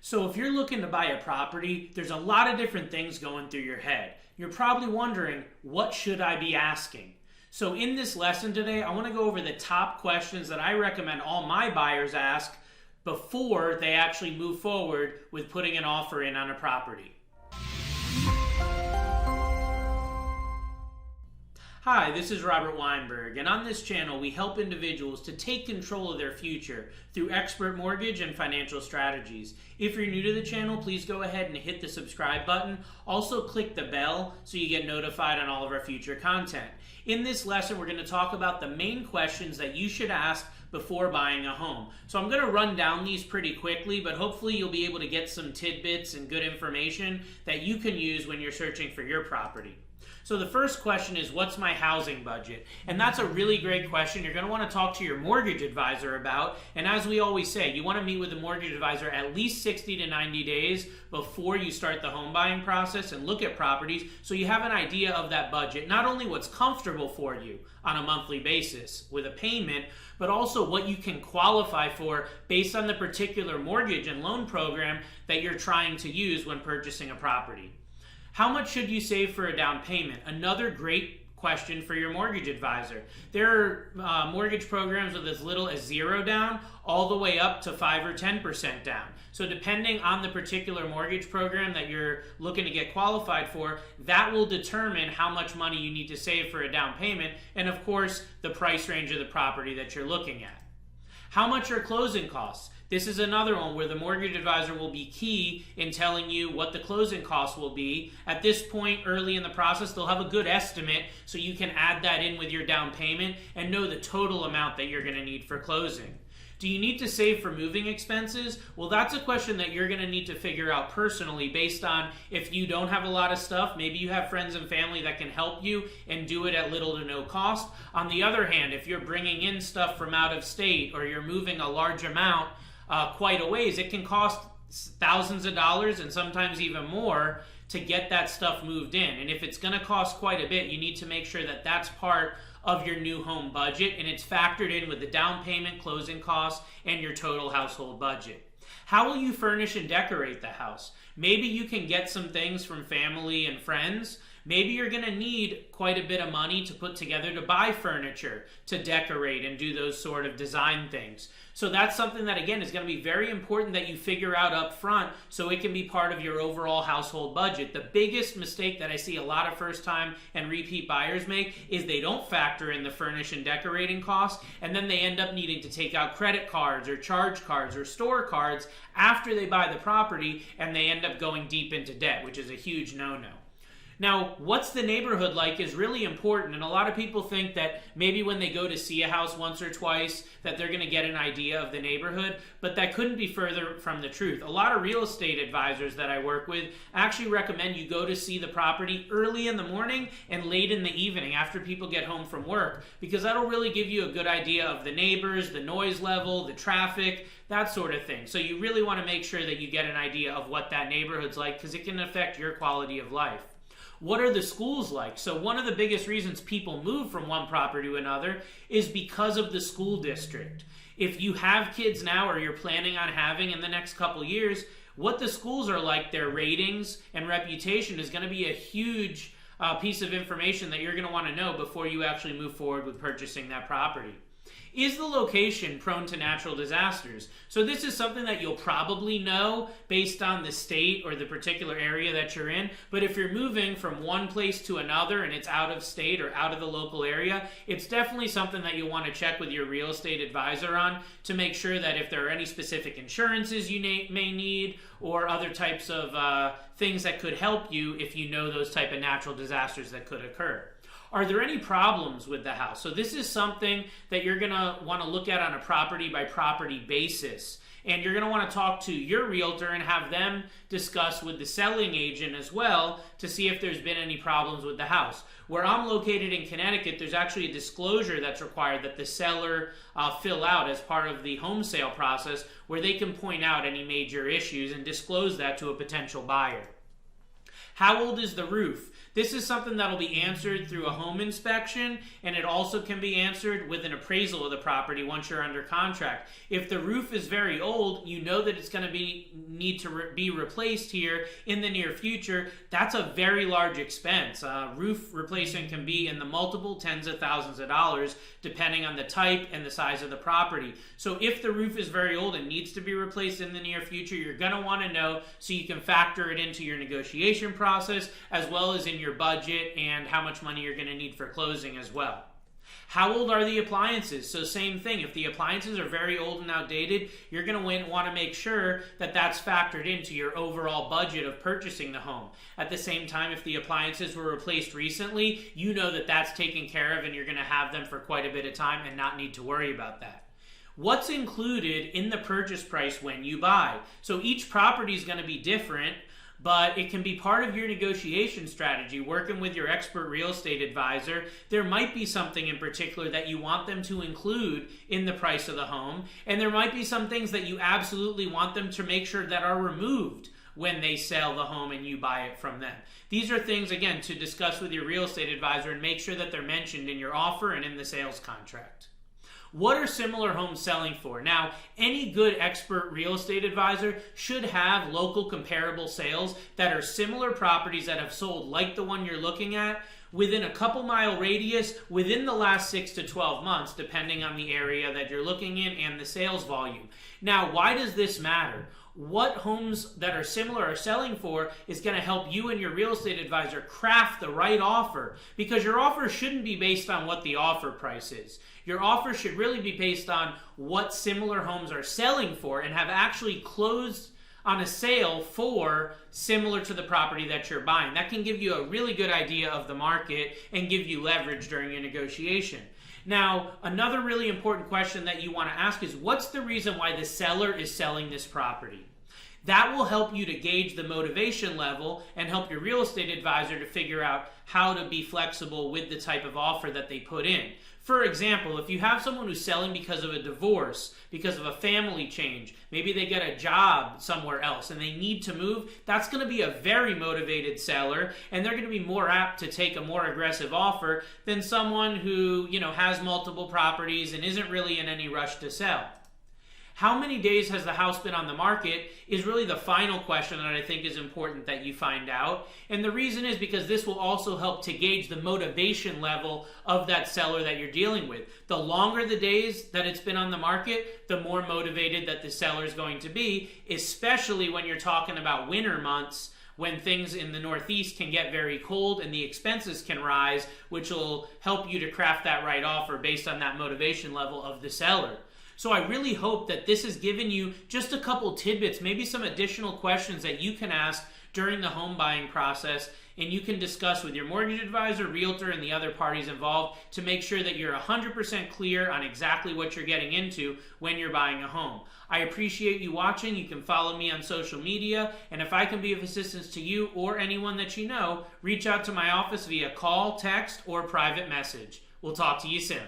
So if you're looking to buy a property, there's a lot of different things going through your head. You're probably wondering, what should I be asking? So in this lesson today, I want to go over the top questions that I recommend all my buyers ask before they actually move forward with putting an offer in on a property. Hi, this is Robert Weinberg, and on this channel we help individuals to take control of their future through expert mortgage and financial strategies. If you're new to the channel, please go ahead and hit the subscribe button. Also click the bell so you get notified on all of our future content. In this lesson, we're going to talk about the main questions that you should ask before buying a home. So I'm going to run down these pretty quickly, but hopefully you'll be able to get some tidbits and good information that you can use when you're searching for your property. So the first question is, what's my housing budget? And that's a really great question. You're going to want to talk to your mortgage advisor about. And as we always say, you want to meet with a mortgage advisor at least 60 to 90 days before you start the home buying process and look at properties so you have an idea of that budget. Not only what's comfortable for you on a monthly basis with a payment, but also what you can qualify for based on the particular mortgage and loan program that you're trying to use when purchasing a property. How much should you save for a down payment? Another great question for your mortgage advisor. There are mortgage programs with as little as 0 down all the way up to 5 or 10% down. So depending on the particular mortgage program that you're looking to get qualified for, that will determine how much money you need to save for a down payment, and of course the price range of the property that you're looking at. How much are closing costs? This is another one where the mortgage advisor will be key in telling you what the closing costs will be. At this point, early in the process, they'll have a good estimate so you can add that in with your down payment and know the total amount that you're going to need for closing. Do you need to save for moving expenses? Well, that's a question that you're going to need to figure out personally based on if you don't have a lot of stuff, maybe you have friends and family that can help you and do it at little to no cost. On the other hand, if you're bringing in stuff from out of state or you're moving a large amount quite a ways, it can cost thousands of dollars and sometimes even more to get that stuff moved in. And if it's going to cost quite a bit, you need to make sure that that's part of your new home budget and it's factored in with the down payment, closing costs, and your total household budget. How will you furnish and decorate the house? Maybe you can get some things from family and friends. Maybe you're going to need quite a bit of money to put together to buy furniture, to decorate and do those sort of design things. So that's something that, again, is going to be very important that you figure out up front so it can be part of your overall household budget. The biggest mistake that I see a lot of first-time and repeat buyers make is they don't factor in the furnish and decorating costs, and then they end up needing to take out credit cards or charge cards or store cards after they buy the property, and they end up going deep into debt, which is a huge no-no. Now, what's the neighborhood like is really important, and a lot of people think that maybe when they go to see a house once or twice that they're going to get an idea of the neighborhood, but that couldn't be further from the truth. A lot of real estate advisors that I work with actually recommend you go to see the property early in the morning and late in the evening after people get home from work, because that'll really give you a good idea of the neighbors, the noise level, the traffic, that sort of thing. So you really want to make sure that you get an idea of what that neighborhood's like, because it can affect your quality of life. What are the schools like? So one of the biggest reasons people move from one property to another is because of the school district. If you have kids now or you're planning on having in the next couple years, what the schools are like, their ratings and reputation is going to be a huge piece of information that you're going to want to know before you actually move forward with purchasing that property. Is the location prone to natural disasters? So this is something that you'll probably know based on the state or the particular area that you're in. But if you're moving from one place to another and it's out of state or out of the local area, it's definitely something that you'll want to check with your real estate advisor on to make sure that if there are any specific insurances you may need or other types of things that could help you if you know those type of natural disasters that could occur. Are there any problems with the house? So this is something that you're going to want to look at on a property by property basis. And you're going to want to talk to your realtor and have them discuss with the selling agent as well to see if there's been any problems with the house. Where I'm located in Connecticut, there's actually a disclosure that's required that the seller fill out as part of the home sale process where they can point out any major issues and disclose that to a potential buyer. How old is the roof? This is something that will be answered through a home inspection, and it also can be answered with an appraisal of the property once you're under contract. If the roof is very old, you know that it's going to need to be replaced here in the near future, that's a very large expense. Roof replacement can be in the multiple tens of thousands of dollars depending on the type and the size of the property. So if the roof is very old and needs to be replaced in the near future, you're going to want to know so you can factor it into your negotiation process as well as in your budget and how much money you're going to need for closing as well. How old are the appliances? So same thing. If the appliances are very old and outdated, you're going to want to make sure that that's factored into your overall budget of purchasing the home. At the same time, if the appliances were replaced recently, you know that that's taken care of and you're going to have them for quite a bit of time and not need to worry about that. What's included in the purchase price when you buy? So each property is going to be different, but it can be part of your negotiation strategy, working with your expert real estate advisor. There might be something in particular that you want them to include in the price of the home, and there might be some things that you absolutely want them to make sure that are removed when they sell the home and you buy it from them. These are things, again, to discuss with your real estate advisor and make sure that they're mentioned in your offer and in the sales contract. What are similar homes selling for? Now, any good expert real estate advisor should have local comparable sales that are similar properties that have sold like the one you're looking at within a couple mile radius within the last 6 to 12 months, depending on the area that you're looking in and the sales volume. Now, why does this matter? What homes that are similar are selling for is going to help you and your real estate advisor craft the right offer, because your offer shouldn't be based on what the offer price is. Your offer should really be based on what similar homes are selling for and have actually closed on a sale for similar to the property that you're buying. That can give you a really good idea of the market and give you leverage during your negotiation. Now, another really important question that you want to ask is, what's the reason why the seller is selling this property? That will help you to gauge the motivation level and help your real estate advisor to figure out how to be flexible with the type of offer that they put in. For example, if you have someone who's selling because of a divorce, because of a family change, maybe they get a job somewhere else and they need to move, that's going to be a very motivated seller, and they're going to be more apt to take a more aggressive offer than someone who, has multiple properties and isn't really in any rush to sell. How many days has the house been on the market is really the final question that I think is important that you find out. And the reason is because this will also help to gauge the motivation level of that seller that you're dealing with. The longer the days that it's been on the market, the more motivated that the seller is going to be, especially when you're talking about winter months, when things in the Northeast can get very cold and the expenses can rise, which will help you to craft that right offer based on that motivation level of the seller. So I really hope that this has given you just a couple tidbits, maybe some additional questions that you can ask during the home buying process, and you can discuss with your mortgage advisor, realtor, and the other parties involved to make sure that you're 100% clear on exactly what you're getting into when you're buying a home. I appreciate you watching. You can follow me on social media, and if I can be of assistance to you or anyone that you know, reach out to my office via call, text, or private message. We'll talk to you soon.